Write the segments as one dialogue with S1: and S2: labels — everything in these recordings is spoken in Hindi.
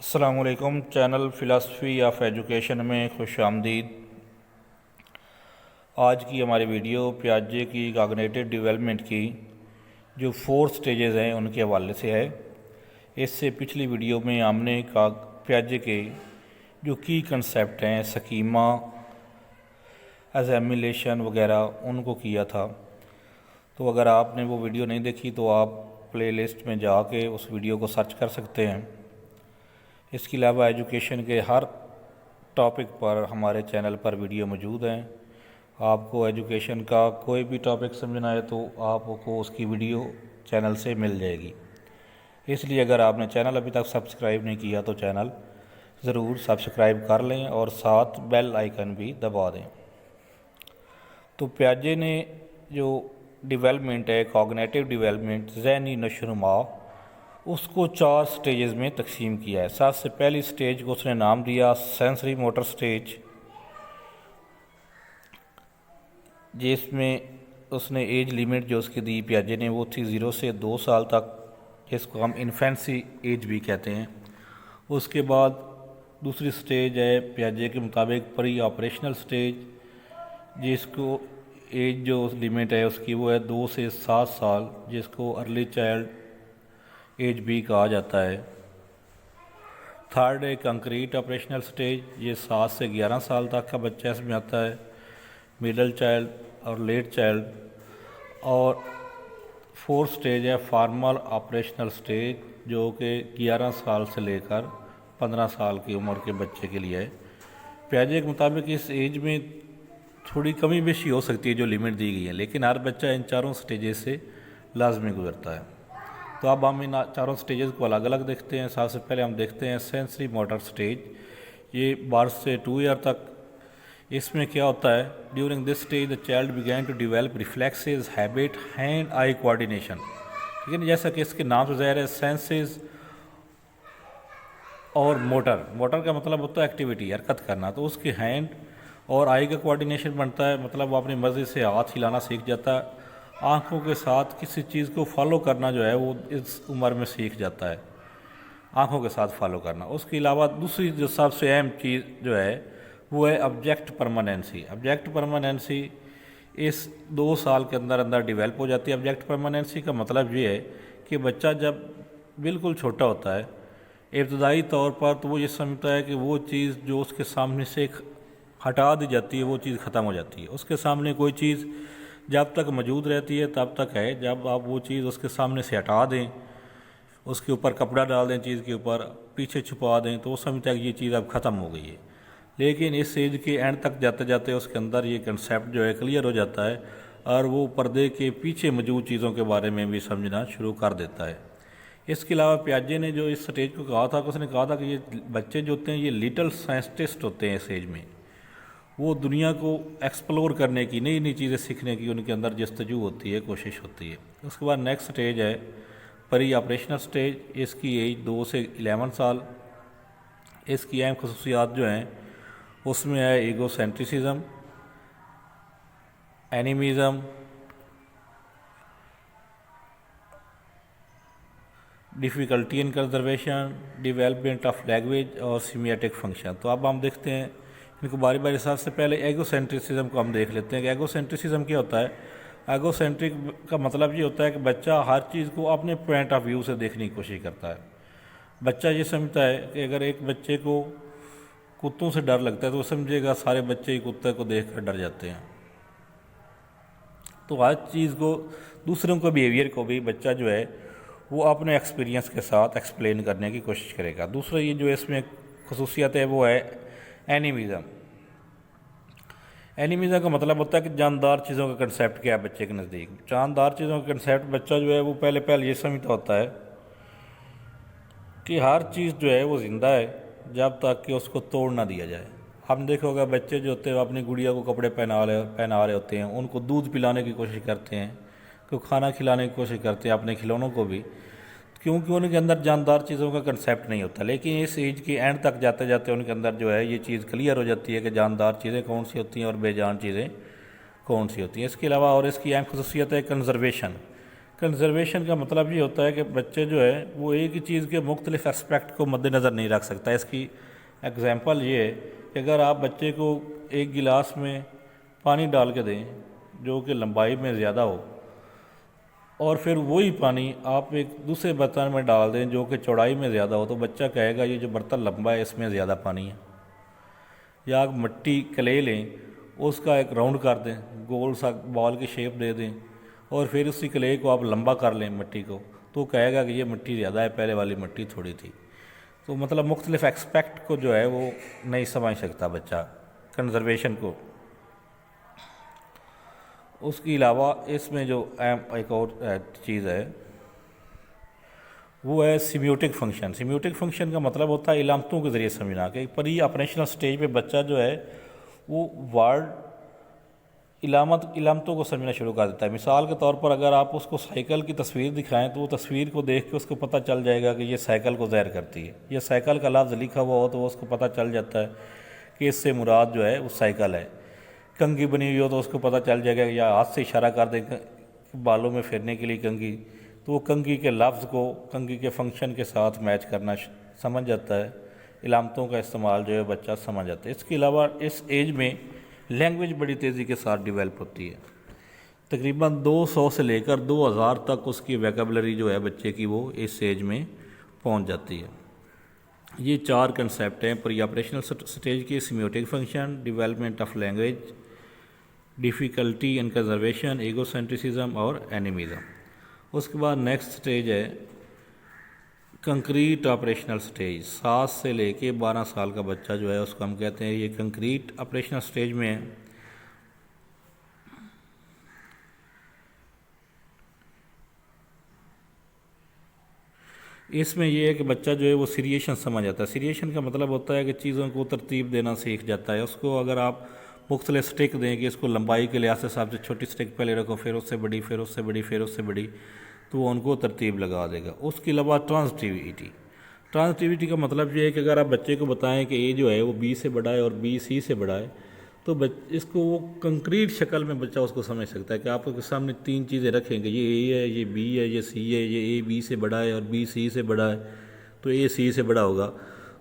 S1: अस्सलामुअलैकुम। चैनल फ़िलासफ़ी ऑफ एजुकेशन में खुश आमदीद। आज की हमारी वीडियो प्याजे की कॉग्निटिव डेवलपमेंट की जो 4 स्टेजेस हैं उनके हवाले से है। इससे पिछली वीडियो में हमने प्याजे के जो की कंसेप्ट हैं, स्कीमा, एज़म्युलेशन वगैरह, उनको किया था। तो अगर आपने वो वीडियो नहीं देखी तो आप प्लेलिस्ट में जाके उस वीडियो को सर्च कर सकते हैं। इसके अलावा एजुकेशन के हर टॉपिक पर हमारे चैनल पर वीडियो मौजूद हैं। आपको एजुकेशन का कोई भी टॉपिक समझना है तो आपको उसकी वीडियो चैनल से मिल जाएगी। इसलिए अगर आपने चैनल अभी तक सब्सक्राइब नहीं किया तो चैनल ज़रूर सब्सक्राइब कर लें और साथ बेल आइकन भी दबा दें। तो प्याजे ने जो डेवलपमेंट है, कॉग्निटिव डेवलपमेंट, ज़हनी नशोनुमा, उसको 4 स्टेजेस में तकसीम किया है। सबसे पहली स्टेज को उसने नाम दिया सेंसरी मोटर स्टेज, जिसमें उसने एज लिमिट जो उसकी दी प्याजे ने वो थी 0 से 2 साल तक, जिसको हम इन्फेंसी एज भी कहते हैं। उसके बाद दूसरी स्टेज है प्याजे के मुताबिक प्री ऑपरेशनल स्टेज, जिसको एज जो लिमिट है उसकी वो है 2 से 7 साल, जिसको अर्ली चाइल्ड एज भी कहा जाता है। थर्ड है कंक्रीट ऑपरेशनल स्टेज, ये 7 से 11 साल तक का बच्चा इसमें आता है। मिडल चाइल्ड और लेट चाइल्ड। और फोर्थ स्टेज है फॉर्मल ऑपरेशनल स्टेज, जो कि 11 साल से लेकर 15 साल की उम्र के बच्चे के लिए है। प्याजे के मुताबिक इस एज में थोड़ी कमी बेशी हो सकती है जो लिमिट दी गई है, लेकिन हर बच्चा इन चारों स्टेजेस से लाजमी गुजरता है। तो अब हम इन चारों स्टेजेस को अलग अलग देखते हैं। सबसे पहले हम देखते हैं सेंसरी मोटर स्टेज, ये बर्थ से 2 ईयर तक। इसमें क्या होता है, during this stage the child began to develop reflexes, habit, hand eye coordination. लेकिन जैसा कि इसके नाम से ज़ाहिर है, सेंसेस और मोटर का मतलब होता है एक्टिविटी, हरकत करना। तो उसके हैंड और आई का कोऑर्डिनेशन बनता है, मतलब वो अपनी मर्ज़ी से हाथ हिलाना सीख जाता है। आँखों के साथ किसी चीज़ को फॉलो करना जो है वो इस उम्र में सीख जाता है, आँखों के साथ फॉलो करना। उसके अलावा दूसरी जो सबसे अहम चीज़ जो है वो है ऑब्जेक्ट परमानेंसी। ऑब्जेक्ट परमानेंसी इस 2 साल के अंदर अंदर डेवलप हो जाती है। ऑब्जेक्ट परमानेंसी का मतलब ये है कि बच्चा जब बिल्कुल छोटा होता है, इब्तदाई तौर पर तो वो ये समझता है कि वो चीज़ जो उसके सामने से हटा दी जाती है वो चीज़ ख़त्म हो जाती है। उसके सामने कोई चीज़ जब तक मौजूद रहती है तब तक है, जब आप वो चीज़ उसके सामने से हटा दें, उसके ऊपर कपड़ा डाल दें, चीज़ के ऊपर पीछे छुपा दें, तो वो समझता है कि ये चीज़ अब ख़त्म हो गई है। लेकिन इस एज के एंड तक जाते जाते उसके अंदर ये कंसेप्ट जो है क्लियर हो जाता है और वो पर्दे के पीछे मौजूद चीज़ों के बारे में भी समझना शुरू कर देता है। इसके अलावा प्याजे ने जो इस स्टेज को कहा था, उसने कहा था कि ये बच्चे जो होते हैं ये लिटिल साइंटिस्ट होते हैं। इस एज में वो दुनिया को एक्सप्लोर करने की, नई नई चीज़ें सीखने की उनके अंदर जस्तजू होती है, कोशिश होती है। उसके बाद नेक्स्ट स्टेज है प्री ऑपरेशनल स्टेज, इसकी एज 2 से 11 साल। इसकी अहम खसूसियात जो हैं उसमें है egocentrism, animism, difficulty in conservation, development of language और सीमियाटिक फंक्शन। तो अब हम देखते हैं इनको बारी बारी। सबसे पहले एगोसेंट्रिसिज्म को हम देख लेते हैं कि एगोसेंट्रिसिज्म क्या होता है। एगोसेंट्रिक का मतलब ये होता है कि बच्चा हर चीज़ को अपने पॉइंट ऑफ व्यू से देखने की कोशिश करता है। बच्चा ये समझता है कि अगर एक बच्चे को कुत्तों से डर लगता है तो वो समझेगा सारे बच्चे ही कुत्ते को देख कर डर जाते हैं। तो हर चीज़ को, दूसरों को बिहेवियर को भी बच्चा जो है वो अपने एक्सपीरियंस के साथ एक्सप्लेन करने की कोशिश करेगा। दूसरा ये जो इसमें खसूसियत है वो है एनिमिज़म। एनिमिज़म का मतलब होता है कि जानदार चीज़ों का कंसेप्ट क्या है बच्चे के नज़दीक। जानदार चीज़ों का कंसेप्ट बच्चा जो है वो पहले ये समझता होता है कि हर चीज़ जो है वो ज़िंदा है जब तक कि उसको तोड़ ना दिया जाए। हम देखो होगा बच्चे जो होते हैं अपनी गुड़िया को कपड़े पहना रहे होते हैं, उनको दूध पिलाने की कोशिश करते हैं, को खाना खिलाने की कोशिश करते हैं, अपने खिलौनों को भी, क्योंकि उनके अंदर जानदार चीज़ों का कंसेप्ट नहीं होता। लेकिन इस एज के एंड तक जाते जाते उनके अंदर जो है ये चीज़ क्लियर हो जाती है कि जानदार चीज़ें कौन सी होती हैं और बेजान चीज़ें कौन सी होती हैं। इसके अलावा और इसकी अहम खसूसियत है कंजर्वेशन। कंजर्वेशन का मतलब ये होता है कि बच्चे जो है वो एक ही चीज़ के मुख्तलिफ एस्पेक्ट को मद्देनज़र नहीं रख सकता। इसकी एग्जांपल ये है कि अगर आप बच्चे को एक गिलास में पानी डाल के दें जो कि लंबाई में ज़्यादा हो, और फिर वही पानी आप एक दूसरे बर्तन में डाल दें जो कि चौड़ाई में ज़्यादा हो, तो बच्चा कहेगा ये जो बर्तन लंबा है इसमें ज़्यादा पानी है। या आप मिट्टी क्ले लें, उसका एक राउंड कर दें, गोल सा बॉल की शेप दे दें, और फिर उसी क्ले को आप लंबा कर लें मिट्टी को, तो कहेगा कि ये मिट्टी ज़्यादा है, पहले वाली मिट्टी थोड़ी थी। तो मतलब मुख्तलिफ एक्सपेक्ट को जो है वो नहीं समझ सकता बच्चा कंजर्वेशन को। उसके अलावा इसमें जो एक और चीज़ है वो है सिम्योटिक फंक्शन। सिम्योटिक फंक्शन का मतलब होता है इलामतों के ज़रिए समझना कि प्री ऑपरेशनल स्टेज पे बच्चा जो है वो वर्ड इलामतों को समझना शुरू कर देता है। मिसाल के तौर पर अगर आप उसको साइकिल की तस्वीर दिखाएं तो वो तस्वीर को देख के उसको पता चल जाएगा कि ये साइकिल को ज़ाहिर करती है। ये साइकिल का लफ्ज़ लिखा हुआ हो तो उसको पता चल जाता है कि इससे मुराद जो है वो साइकिल है। कंघी बनी हुई हो तो उसको पता चल जाएगा, या हाथ से इशारा कर दें बालों में फिरने के लिए कंघी, तो वो कंघी के लफ्ज़ को कंघी के फंक्शन के साथ मैच करना समझ जाता है। इलामतों का इस्तेमाल जो है बच्चा समझ जाता है। इसके अलावा इस एज में लैंग्वेज बड़ी तेज़ी के साथ डेवलप होती है। तकरीबन 200 से लेकर 2000 तक उसकी वोकैबुलरी जो है बच्चे की वो इस एज में पहुंच जाती है। ये 4 कंसेप्ट हैं प्री ऑपरेशनल स्टेज के: semiotic function, development of language, difficulty in conservation, egocentrism और एनिमिज्म। उसके बाद नेक्स्ट स्टेज है कंक्रीट ऑपरेशनल स्टेज। 7 से लेके 12 साल का बच्चा जो है उसको हम कहते हैं ये कंक्रीट ऑपरेशनल स्टेज में है। इसमें यह है कि बच्चा जो है वो सीरिएशन समझ जाता है। सीरिएशन का मतलब होता है कि चीज़ों को तरतीब देना सीख जाता है। उसको अगर आप मुख्तलिफ स्टिक दें कि इसको लंबाई के लिहाज से सबसे छोटी स्टिक पहले रखो, फिर उससे बड़ी, फिर उससे बड़ी, फिर उससे बड़ी, तो वो उनको तरतीब लगा देगा। उसके अलावा ट्रांसटिविटी। ट्रांसटिविटी का मतलब ये है कि अगर आप बच्चे को बताएं कि ए जो है वो बी से बड़ा है और बी सी से बड़ा है, तो इसको वो कंक्रीट शक्ल में बच्चा उसको समझ सकता है कि आपके सामने 3 चीज़ें रखेंगे, ये ए है, ये बी है, ये सी है, ये ए बी से बड़ा है और बी सी से बड़ा है, तो ए सी से बड़ा होगा।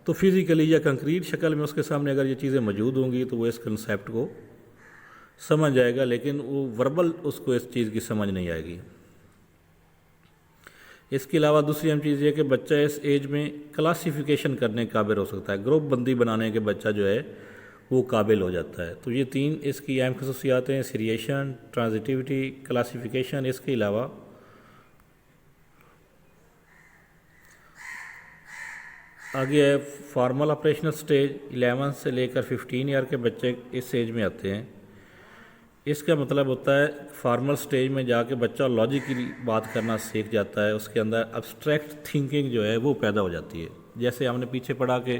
S1: तो फिज़िकली या कंक्रीट शक्ल में उसके सामने अगर ये चीज़ें मौजूद होंगी तो वो इस कंसेप्ट को समझ जाएगा, लेकिन वो वर्बल उसको इस चीज़ की समझ नहीं आएगी। इसके अलावा दूसरी अहम चीज़ ये कि बच्चा इस एज में क्लासिफिकेशन करने के काबिल हो सकता है। ग्रुप बंदी बनाने के बच्चा जो है वो काबिल हो जाता है। तो ये 3 इसकी अहम खसूसियात हैं: सीरिएशन, ट्रांजिटिविटी, क्लासिफिकेशन। इसके अलावा आगे है फॉर्मल ऑपरेशनल स्टेज। 11 से लेकर 15 ईयर के बच्चे इस एज में आते हैं। इसका मतलब होता है फॉर्मल स्टेज में जाके बच्चा लॉजिकली बात करना सीख जाता है। उसके अंदर अब्स्ट्रैक्ट थिंकिंग जो है वो पैदा हो जाती है। जैसे हमने पीछे पढ़ा कि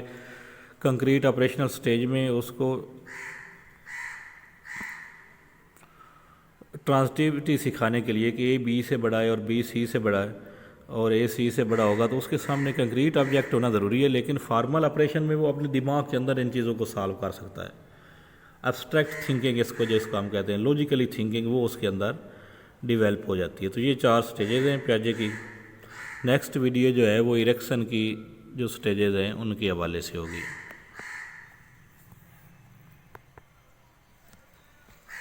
S1: कंक्रीट ऑपरेशनल स्टेज में उसको ट्रांजिटिविटी सिखाने के लिए कि ए बी से बड़ा है और बी सी से बड़ा है और ए सी से बड़ा होगा, तो उसके सामने कंक्रीट ऑब्जेक्ट होना ज़रूरी है। लेकिन फार्मल ऑपरेशन में वो अपने दिमाग के अंदर इन चीज़ों को सॉल्व कर सकता है। एब्स्ट्रैक्ट थिंकिंग जिसको हम कहते हैं, लॉजिकली थिंकिंग, वो उसके अंदर डेवलप हो जाती है। तो ये 4 स्टेजेस हैं प्याजे की। नेक्स्ट वीडियो जो है वो इरेक्शन की जो स्टेजेस हैं उनके हवाले से होगी।